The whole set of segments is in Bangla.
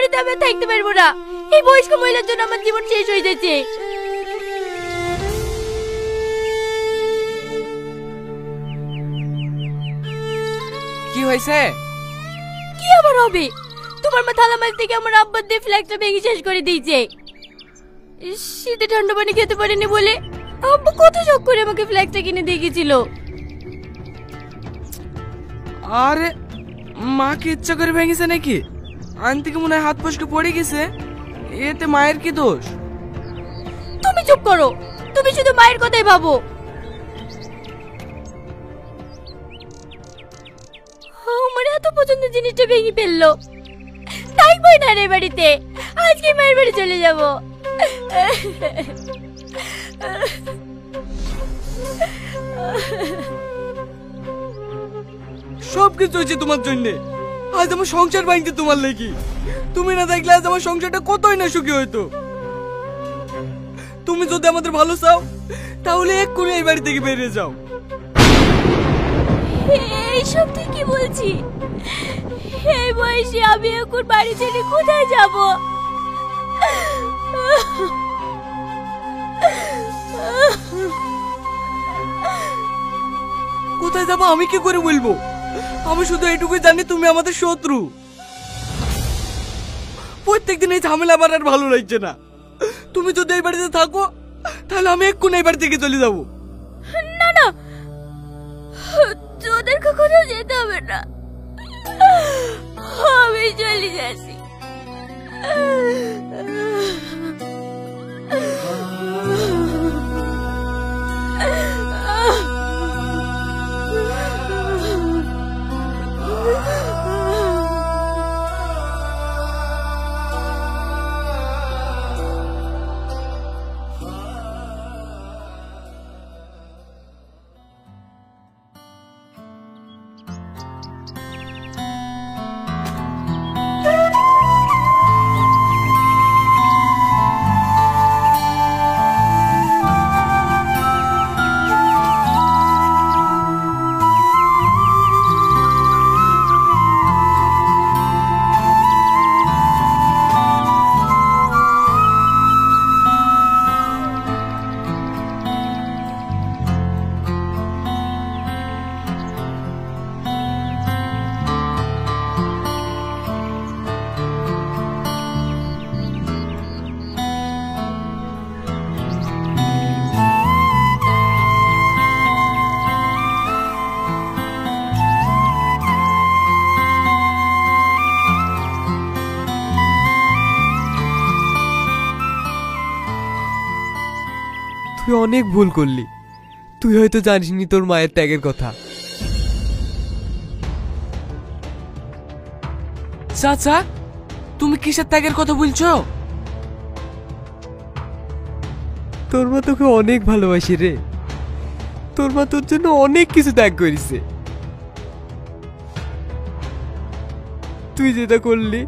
বাড়িতে আমি আর থাকতে পারবো না। এই বয়স্ক মহিলার জন্য আমার জীবন শেষ হয়ে যাচ্ছে। কি হয়েছে? কি আবার হবে? তোমার মা থালা মাছ থেকে আমার আব্বার দিয়ে ফ্ল্যাগটা ভেঙে শেষ করে দিয়েছে। শীতে ঠান্ডা পানি খেতে পারিনি বলে আব্বু কত শখ করে আমাকে ফ্ল্যাগটা কিনে দিয়ে গেছিল। আরে মা কি ইচ্ছা করে ভেঙেছে নাকি? আনতে কি মনে হয় হাত ফসকে পড়ে গেছে। এতে মায়ের কি দোষ? তুমি চুপ করো, তুমি শুধু মায়ের কথাই ভাবো। আমার এত পছন্দের জিনিসটা ভেঙে ফেললো। থাকবোই না রে বাড়িতে, আজকে মায়ের বাড়ি চলে যাব। সবকিছু হয়েছে তোমার জন্য। আজ আমার সংসার ভাঙতে তোমার লেগে। তুমি না দেখলে আজ আমার সংসারটা কতই না সুখী হইতো। তুমি যদি আমাদের ভালো চাও তাহলে এক্ষুনি এই বাড়ি থেকে বেরিয়ে যাও। এইসব তুই কি বলছি? এই বয়সে আমি এখন বাড়ি ছেড়ে কোথায় যাব? কোথায় যাবো আমি কি করে বলবো? আমি শুধু এইটুকুই জানি তুমি আমাদের শত্রু। প্রত্যেকদিন এই ঝামেলা আমার আর ভালো লাগছে না। তুমি যদি এই বাড়িতে থাকো তাহলে আমি এক্ষুনি এই বাড়ি থেকে চলে যাবো। না না, তোদের কখনো যেতে হবে না, আমি চলে যাচ্ছি। তুই অনেক ভুল করলি। তুই হয়তো জানিসনি তোর মায়ের ত্যাগের কথা। চাচা, তুমি কিসের ত্যাগের কথা বলছো? তোর মা তোকে অনেক ভালোবাসে রে। তোর মা তোর জন্য অনেক কিছু ত্যাগ করেছে। তুই যেটা করলি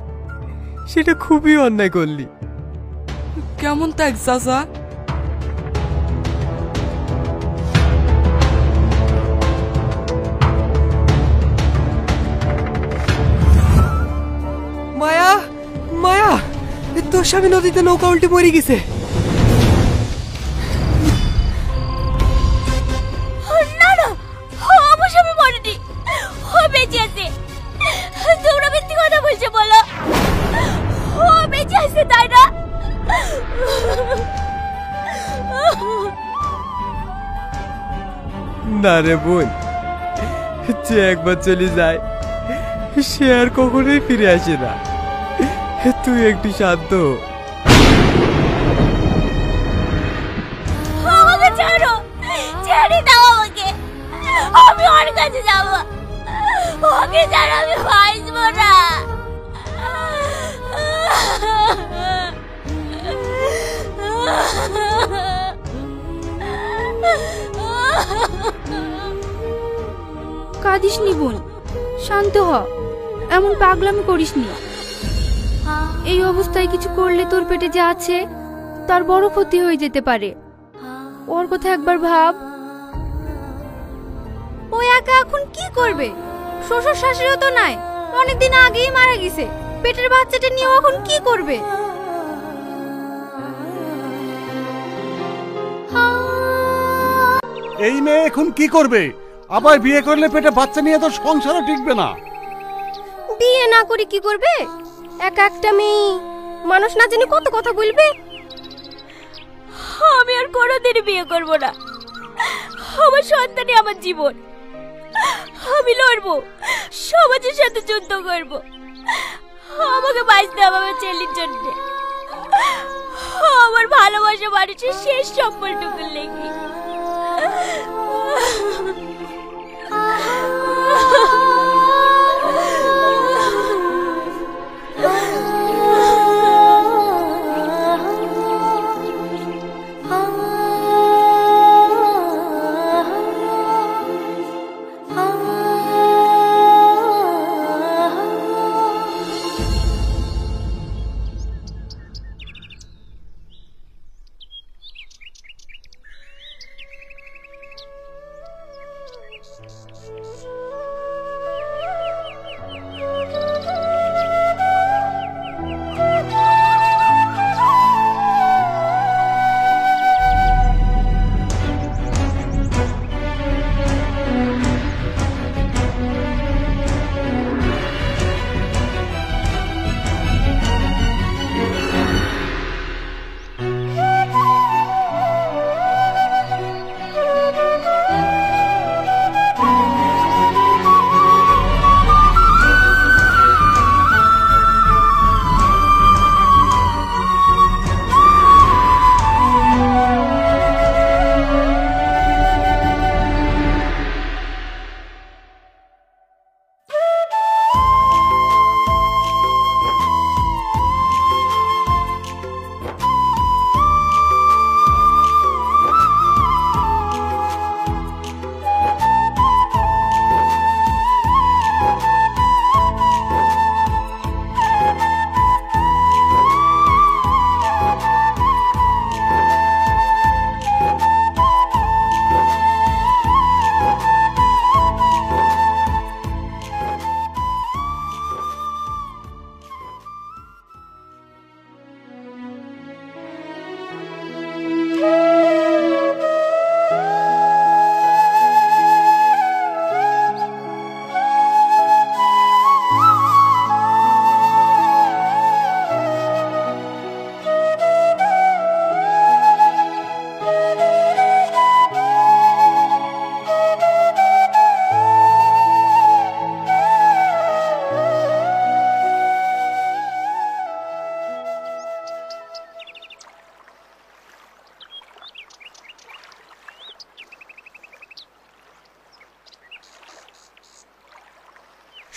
সেটা খুবই অন্যায় করলি। কেমন ত্যাগ চাচা? মায়া, মায়া, তোর স্বামী নদীতে নৌকা উল্টে পড়ে গেছে। না না, আমার স্বামী মরেনি, ও বেঁচে আছে। তোমরা মিথ্যে কথা বলছো বলো? ও বেঁচে আছে তাই না? না রে বোন, যে একবার চলে যায় সে আর কখনোই ফিরে আসে না। তুই একটু শান্ত হ। আমাকে ছাড়ো, ছেড়ে দাও আমাকে, আমি ওর কাছে যাব। ওকে ছাড়া আমি বাঁচবো না। কাঁদিস নি বোন, শান্ত হ। এমন পাগলামি করিস নি। এই অবস্থায় কিছু করলে তোর পেটে যা আছে তার বড় ক্ষতি হয়ে যেতে পারে। ওর কথা একবার ভাব। ও একা এখন কি করবে? শ্বশুর শাশুড়িও তো নাই, অনেকদিন আগেই মারা গেছে। পেটের বাচ্চাটা নিয়ে এখন কি করবে? এই মেয়ে এখন কি করবে? আবার বিয়ে করলে পেটে বাচ্চা নিয়ে তো সংসারও টিকবে না। বিয়ে না করে কি করবে? একা একটা মেয়ে, মানুষ না জানি কত কথা বলবে। আমি আর কোনোদিন বিয়ে করব না। আমার সন্তানই আমার জীবন। আমি লড়বো, সমাজের সাথে যুদ্ধ করব। আমাকে বাঁচতে হবে আমার ছেলের জন্য, আমার ভালোবাসা মানুষের শেষ সম্বলটুকু লেগে।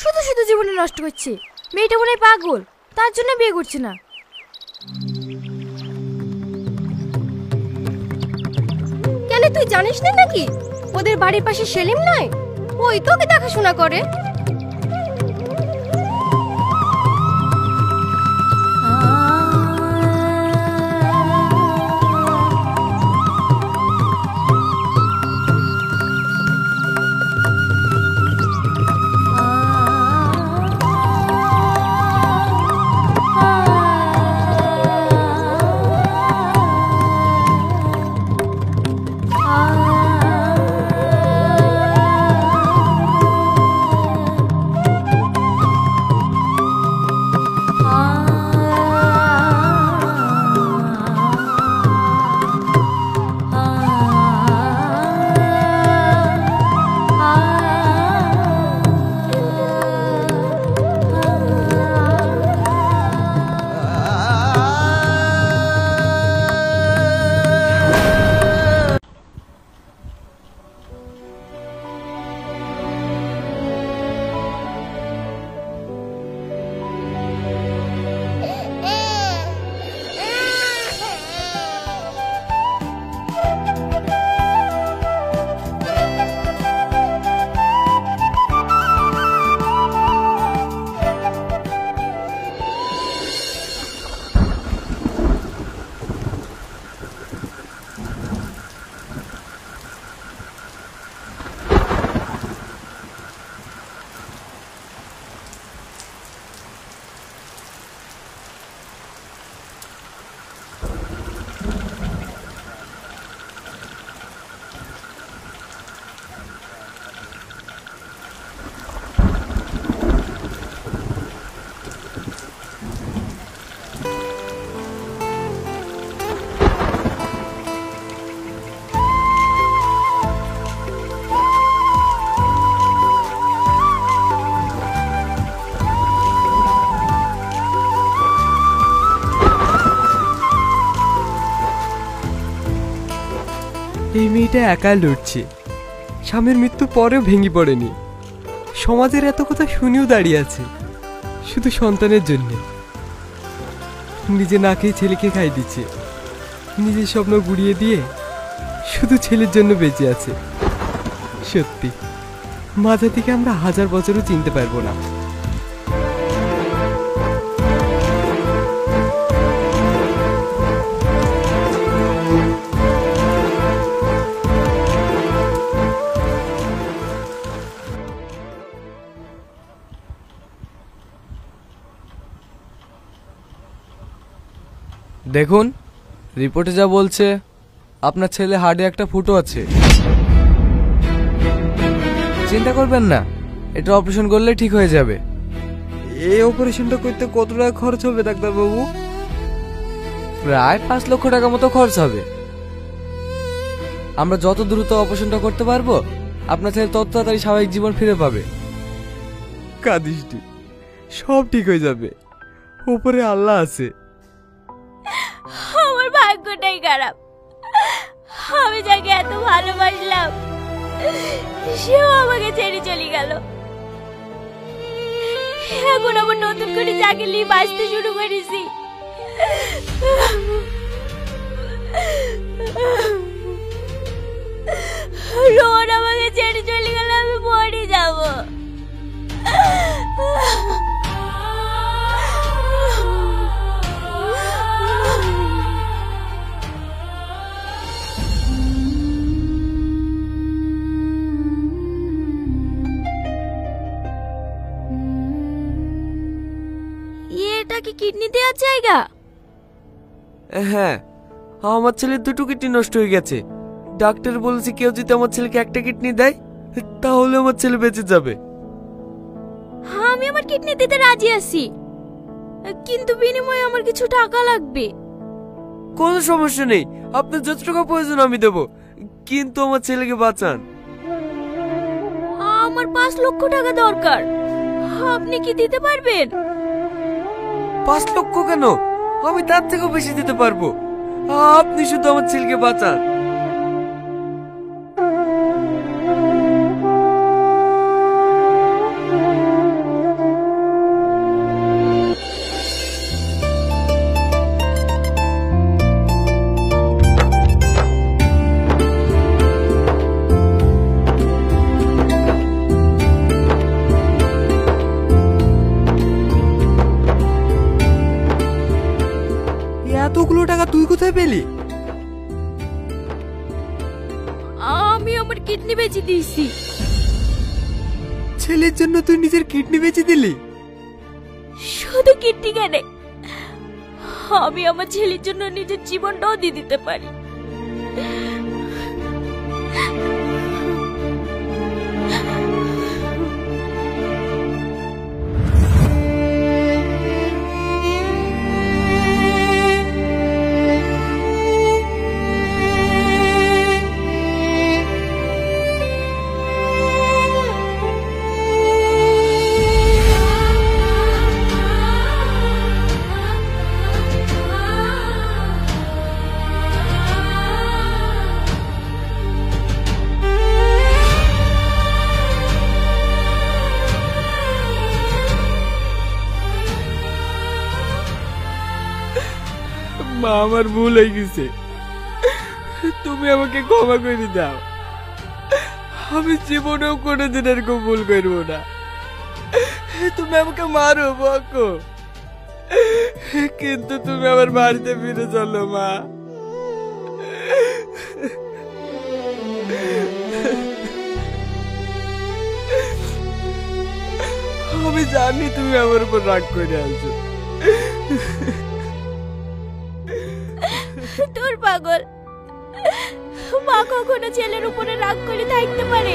শুধু শুধু জীবনে নষ্ট করছে। মেয়েটা মনে হয় পাগল, তার জন্য বিয়ে করছে না। কেন তুই জানিস না নাকি ওদের বাড়ির পাশে সেলিম নাই? ওই তোকে দেখাশোনা করে। এই মেয়েটা একা লড়ছে, স্বামীর মৃত্যুর পরেও ভেঙে পড়েনি। সমাজের এত কথা শুনেও দাঁড়িয়ে আছে শুধু সন্তানের জন্য। নিজে না খেয়ে ছেলেকে খাই দিচ্ছে, নিজের স্বপ্ন গুড়িয়ে দিয়ে শুধু ছেলের জন্য বেঁচে আছে। সত্যি মা জাতিকে আমরা 1000 বছরও চিনতে পারবো না। দেখুন, রিপোর্টে যা বলছে আপনার ছেলে হার্টে একটা ফুটো আছে। চিন্তা করবেন না, এটা অপারেশন করলে ঠিক হয়ে যাবে। এই অপারেশনটা করতে কত টাকা খরচ হবে ডাক্তারবাবু? প্রায় 5 লক্ষ টাকা মতো খরচ হবে। আমরা যত দ্রুত অপারেশনটা করতে পারবো আপনার ছেলে তত তাড়াতাড়ি স্বাভাবিক জীবন ফিরে পাবে। কাঁদিস তুই, সব ঠিক হয়ে যাবে, উপরে আল্লাহ আছে। আমার ভাগ্যটাই খারাপ। আমি যাকে এত ভালোবাসলাম সেও আমাকে ছেড়ে চলে গেল। এখন আবার নতুন করে যাকে নিয়ে বাঁচতে শুরু করেছি। রোহন আমাকে ছেড়ে চলে গেল, আমি মরে যাব। এটা কি কিডনি দেওয়ার জায়গা? হ্যাঁ, আমার ছেলের 2টো কিডনি নষ্ট হয়ে গেছে। ডাক্তার বলেছে কেউ যদি আমার ছেলেকে একটা কিডনি দেয় তাহলে আমার ছেলে বেঁচে যাবে। আমি আমার কিডনি দিতে রাজি আছি, কিন্তু বিনিময়ে আমার কিছু টাকা লাগবে। কোনো সমস্যা নেই, আপনার যত টাকা প্রয়োজন আমি দেবো, কিন্তু আমার ছেলেকে বাঁচান। আমার 5 লক্ষ টাকা দরকার, আপনি কি দিতে পারবেন? 5 লক্ষ কেন, আমি তার থেকেও বেশি দিতে পারবো। আপনি শুধু আমার ছেলেকে বাঁচান। এতগুলো টাকা তুই কোথায় পেলি? আমি আমার কিডনি বেচে দিয়েছি। ছেলের জন্য তুই নিজের কিডনি বেচে দিলি? শুধু কিডনি কেন, আমি আমার ছেলের জন্য নিজের জীবনটাও দিয়ে দিতে পারি। মা, আমার ভুল হয়ে গেছে, তুমি আমাকে ক্ষমা করে দাও। আমি জীবনেও কোনোদিন এরকম ভুল করবো না। তুমি আমাকে মারো বকো, কিন্তু তুমি আমার বাড়িতে ফিরে চলো মা। আমি জানি তুমি আমার উপর রাগ করে আছো। তোর পাগল মা কখনো ছেলের উপরে রাগ করে থাকতে পারে?